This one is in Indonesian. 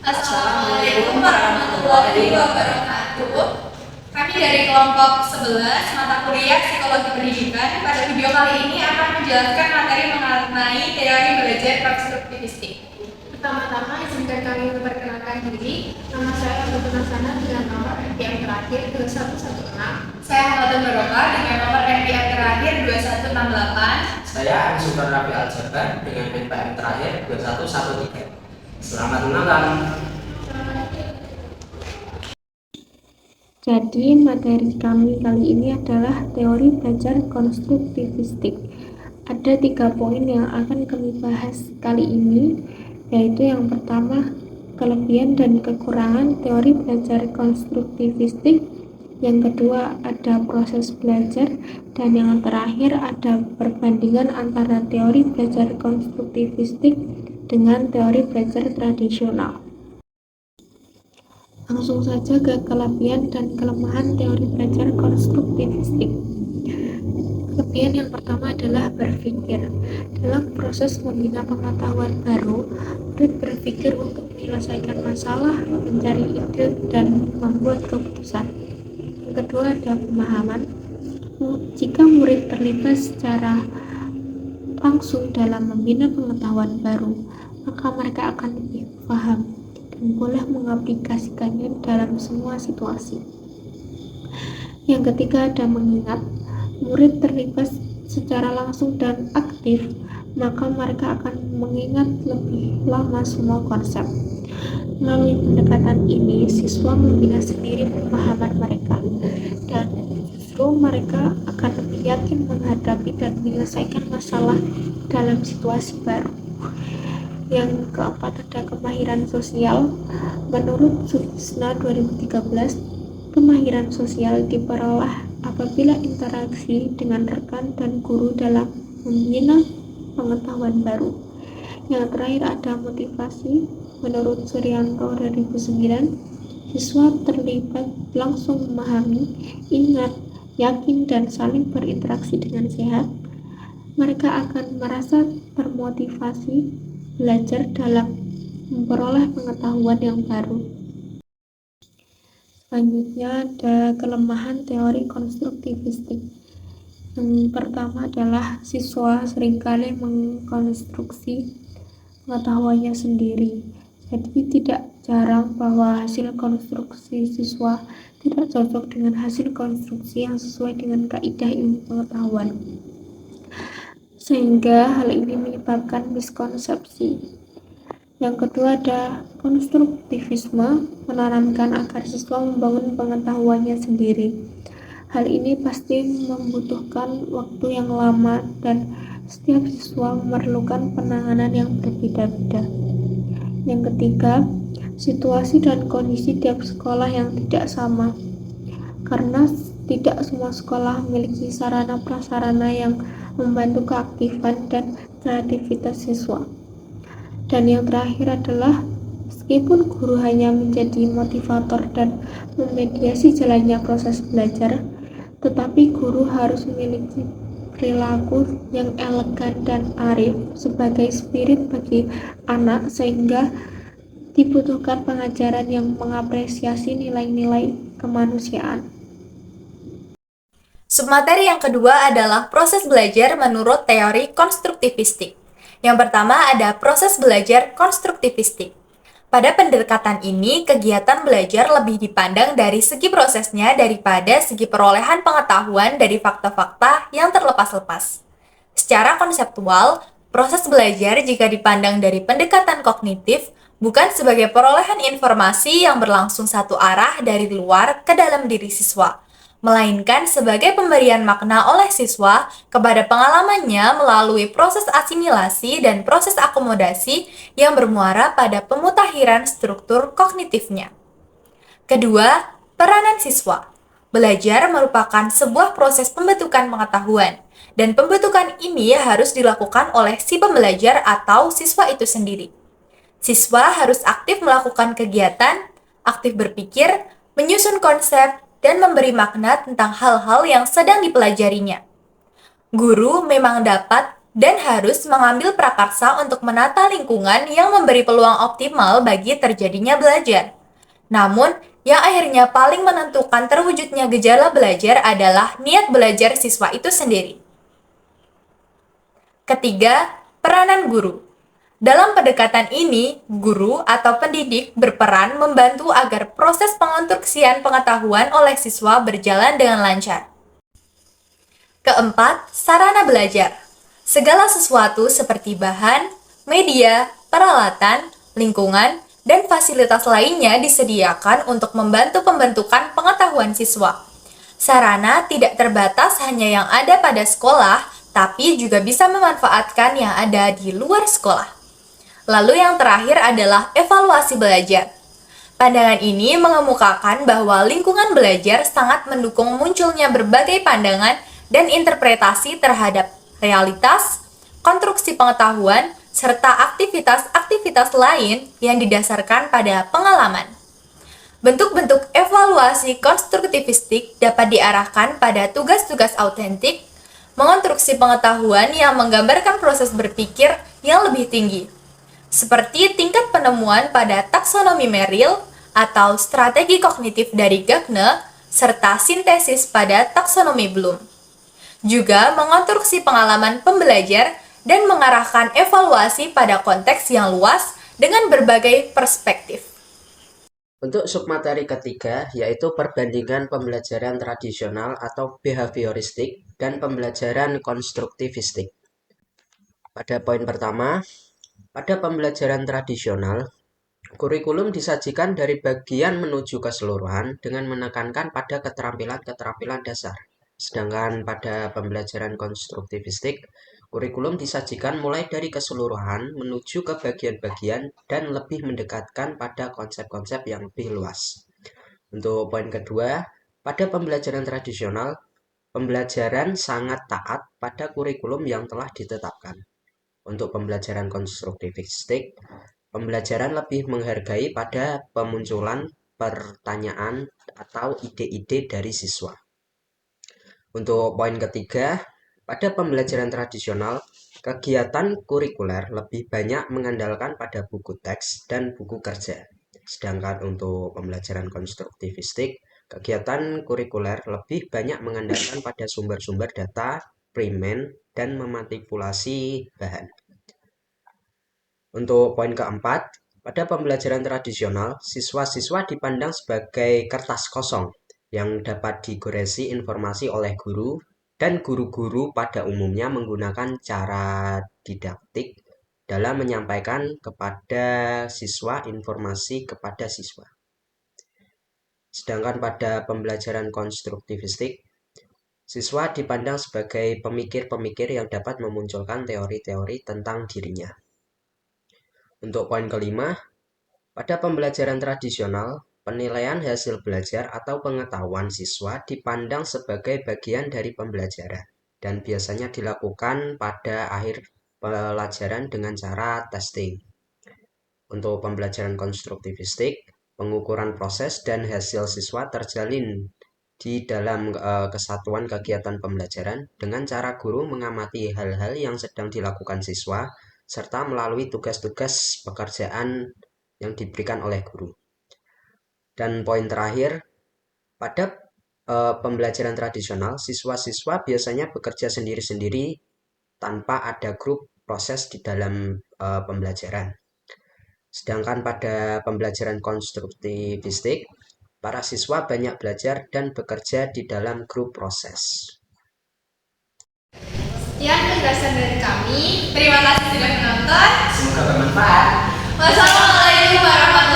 Assalamualaikum warahmatullahi wabarakatuh. Kami dari kelompok 11 mata kuliah Psikologi Pendidikan pada video kali ini akan menjelaskan materi mengenai teori belajar konstruktivistik. Pertama-tama izinkan kami memperkenalkan diri. Nama saya Abdul Nasana dengan nomor NPM terakhir 2116. Saya Hamdan Barokah dengan nomor NPM terakhir 2168. Saya Agus Rafi Aljabar dengan NPM terakhir 2113. Selamat menonton. Jadi materi kami kali ini adalah teori belajar konstruktivistik. Ada 3 poin yang akan kami bahas kali ini, yaitu yang pertama, kelebihan dan kekurangan teori belajar konstruktivistik. Yang kedua, ada proses belajar. Dan yang terakhir, ada perbandingan antara teori belajar konstruktivistik dengan teori belajar tradisional. Langsung saja ke kelebihan dan kelemahan teori belajar konstruktivistik. Kelebihan yang pertama adalah berpikir. Dalam proses membina pengetahuan baru, murid berpikir untuk menyelesaikan masalah, mencari ide, dan membuat keputusan. Yang kedua ada pemahaman. Jika murid terlibat secara langsung dalam membina pengetahuan baru, maka mereka akan lebih paham dan boleh mengaplikasikannya dalam semua situasi. Yang ketiga ada mengingat. Murid terlibat secara langsung dan aktif, maka mereka akan mengingat lebih lama semua konsep. Melalui pendekatan ini, siswa membina sendiri pemahaman mereka, dan justru mereka akan lebih yakin menghadapi dan menyelesaikan masalah dalam situasi baru. Yang keempat ada kemahiran sosial. Menurut Sutisna 2013, kemahiran sosial diperoleh apabila interaksi dengan rekan dan guru dalam membina pengetahuan baru. Yang terakhir ada motivasi. Menurut Suryanto 2009, siswa terlibat langsung memahami, ingat, yakin, dan saling berinteraksi dengan sehat. Mereka akan merasa termotivasi belajar dalam memperoleh pengetahuan yang baru. Selanjutnya ada kelemahan teori konstruktivistik. Yang pertama adalah siswa seringkali mengkonstruksi pengetahuannya sendiri. Jadi tidak jarang bahwa hasil konstruksi siswa tidak cocok dengan hasil konstruksi yang sesuai dengan kaidah ilmu pengetahuan, sehingga hal ini menyebabkan miskonsepsi. Yang kedua ada konstruktivisme, menanamkan agar siswa membangun pengetahuannya sendiri. Hal ini pasti membutuhkan waktu yang lama dan setiap siswa memerlukan penanganan yang berbeda-beda. Yang ketiga, situasi dan kondisi tiap sekolah yang tidak sama, karena tidak semua sekolah memiliki sarana prasarana yang membantu keaktifan dan kreativitas siswa. Dan yang terakhir adalah meskipun guru hanya menjadi motivator dan memediasi jalannya proses belajar, tetapi guru harus memiliki perilaku yang elegan dan arif sebagai spirit bagi anak, sehingga dibutuhkan pengajaran yang mengapresiasi nilai-nilai kemanusiaan. Submateri yang kedua adalah proses belajar menurut teori konstruktivistik. Yang pertama ada proses belajar konstruktivistik. Pada pendekatan ini, kegiatan belajar lebih dipandang dari segi prosesnya daripada segi perolehan pengetahuan dari fakta-fakta yang terlepas-lepas. Secara konseptual, proses belajar jika dipandang dari pendekatan kognitif bukan sebagai perolehan informasi yang berlangsung satu arah dari luar ke dalam diri siswa, melainkan sebagai pemberian makna oleh siswa kepada pengalamannya melalui proses asimilasi dan proses akomodasi yang bermuara pada pemutakhiran struktur kognitifnya. Kedua, peranan siswa. Belajar merupakan sebuah proses pembentukan pengetahuan, dan pembentukan ini harus dilakukan oleh si pembelajar atau siswa itu sendiri. Siswa harus aktif melakukan kegiatan, aktif berpikir, menyusun konsep, dan memberi makna tentang hal-hal yang sedang dipelajarinya. Guru memang dapat dan harus mengambil prakarsa untuk menata lingkungan yang memberi peluang optimal bagi terjadinya belajar. Namun, yang akhirnya paling menentukan terwujudnya gejala belajar adalah niat belajar siswa itu sendiri. Ketiga, peranan guru. Dalam pendekatan ini, guru atau pendidik berperan membantu agar proses pengonstruksian pengetahuan oleh siswa berjalan dengan lancar. Keempat, sarana belajar. Segala sesuatu seperti bahan, media, peralatan, lingkungan, dan fasilitas lainnya disediakan untuk membantu pembentukan pengetahuan siswa. Sarana tidak terbatas hanya yang ada pada sekolah, tapi juga bisa memanfaatkan yang ada di luar sekolah. Lalu yang terakhir adalah evaluasi belajar. Pandangan ini mengemukakan bahwa lingkungan belajar sangat mendukung munculnya berbagai pandangan dan interpretasi terhadap realitas, konstruksi pengetahuan, serta aktivitas-aktivitas lain yang didasarkan pada pengalaman. Bentuk-bentuk evaluasi konstruktivistik dapat diarahkan pada tugas-tugas autentik, mengonstruksi pengetahuan yang menggambarkan proses berpikir yang lebih tinggi, seperti tingkat penemuan pada taksonomi Merrill atau strategi kognitif dari Gagne, serta sintesis pada taksonomi Bloom. Juga mengonstruksi pengalaman pembelajar dan mengarahkan evaluasi pada konteks yang luas dengan berbagai perspektif. Untuk submateri ketiga, yaitu perbandingan pembelajaran tradisional atau behavioristik dan pembelajaran konstruktivistik. Pada poin pertama, pada pembelajaran tradisional, kurikulum disajikan dari bagian menuju keseluruhan dengan menekankan pada keterampilan-keterampilan dasar. Sedangkan pada pembelajaran konstruktivistik, kurikulum disajikan mulai dari keseluruhan menuju ke bagian-bagian dan lebih mendekatkan pada konsep-konsep yang lebih luas. Untuk poin kedua, pada pembelajaran tradisional, pembelajaran sangat taat pada kurikulum yang telah ditetapkan. Untuk pembelajaran konstruktivistik, pembelajaran lebih menghargai pada pemunculan pertanyaan atau ide-ide dari siswa. Untuk poin ketiga, pada pembelajaran tradisional, kegiatan kurikuler lebih banyak mengandalkan pada buku teks dan buku kerja. Sedangkan untuk pembelajaran konstruktivistik, kegiatan kurikuler lebih banyak mengandalkan pada sumber-sumber data, primen, dan memanipulasi bahan. Untuk poin keempat, pada pembelajaran tradisional, siswa-siswa dipandang sebagai kertas kosong yang dapat digoresi informasi oleh guru, dan guru-guru pada umumnya menggunakan cara didaktik dalam menyampaikan kepada siswa informasi kepada siswa. Sedangkan pada pembelajaran konstruktivistik, siswa dipandang sebagai pemikir-pemikir yang dapat memunculkan teori-teori tentang dirinya. Untuk poin kelima, pada pembelajaran tradisional, penilaian hasil belajar atau pengetahuan siswa dipandang sebagai bagian dari pembelajaran dan biasanya dilakukan pada akhir pelajaran dengan cara testing. Untuk pembelajaran konstruktivistik, pengukuran proses dan hasil siswa terjalin di dalam kesatuan kegiatan pembelajaran dengan cara guru mengamati hal-hal yang sedang dilakukan siswa serta melalui tugas-tugas pekerjaan yang diberikan oleh guru. Dan poin terakhir, pada pembelajaran tradisional, siswa-siswa biasanya bekerja sendiri-sendiri tanpa ada grup proses di dalam pembelajaran. Sedangkan pada pembelajaran konstruktivistik, para siswa banyak belajar dan bekerja di dalam grup proses. Sekian penjelasan dari kami. Terima kasih sudah menonton. Semoga bermanfaat. Wassalamualaikum warahmatullahi wabarakatuh.